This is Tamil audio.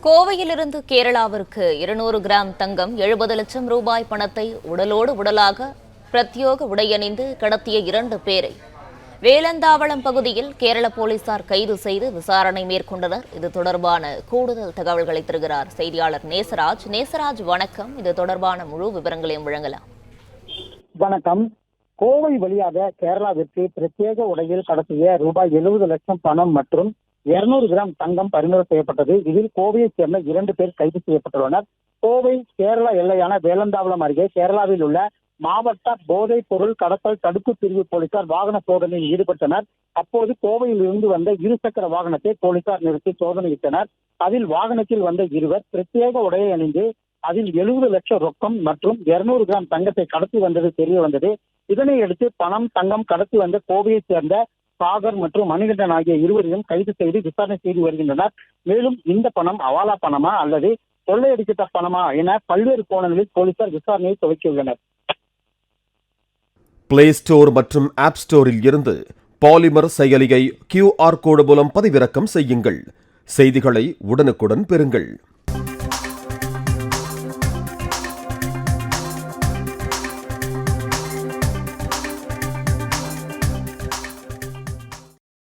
கோவையிலிருந்து கேரளாவிற்கு 200 கிராம் தங்கம் 70 லட்சம் ரூபாய் பணத்தை உடலோடு உடலாக பிரத்யோக உடையணிந்து கடத்திய 2 பேரை வேலந்தாவளம் பகுதியில் கேரள போலீசார் கைது செய்து விசாரணை மேற்கொண்டனர். இது தொடர்பான கூடுதல் தகவல்களை தருகிறார் செய்தியாளர் நேசராஜ். நேசராஜ், வணக்கம். இது தொடர்பான முழு விவரங்களையும் வழங்கலாம். வணக்கம். கோவை வழியாக கேரளாவிற்கு பிரத்யேக உடையில் கடத்திய ரூபாய் 70 லட்சம் பணம் மற்றும் 200 கிராம் தங்கம் பறிமுதல் செய்யப்பட்டது. இதில் கோவையைச் சேர்ந்த 2 பேர் கைது செய்யப்பட்டுள்ளனர். கோவை கேரளா எல்லையான வேலந்தாவளம் அருகே கேரளாவில் உள்ள மாவட்ட போதைப் பொருள் கடத்தல் தடுப்பு பிரிவு போலீசார் வாகன சோதனையில் ஈடுபட்டனர். அப்போது கோவையில் இருந்து வந்த இருசக்கர வாகனத்தை போலீசார் நிறுத்தி சோதனையிட்டனர். அதில் வாகனத்தில் வந்த இருவர் பிரத்யேக உடையை அணிந்து அதில் 70 லட்சம் ரொக்கம் மற்றும் 200 கிராம் தங்கத்தை கடத்தி வந்தது தெரிய வந்தது. இதனையடுத்து பணம், தங்கம் கடத்தி வந்த கோவையைச் சேர்ந்த சாகர் மற்றும் மணிகண்டன் ஆகிய இருவரையும் கைது செய்து விசாரணை செய்து வருகின்றனர். மேலும் இந்த பணம் அவாலா பணமா அல்லது கொள்ளையடிக்கப்பட்ட பணமா என பல்வேறு கோணங்களில் போலீசார் விசாரணையை துவக்கியுள்ளனர். பிளே ஸ்டோர் மற்றும் ஆப் ஸ்டோரில் இருந்து பாலிமர் செயலியை QR கோடு மூலம் பதிவிறக்கம் செய்யுங்கள். செய்திகளை உடனுக்குடன் பெறுங்கள்.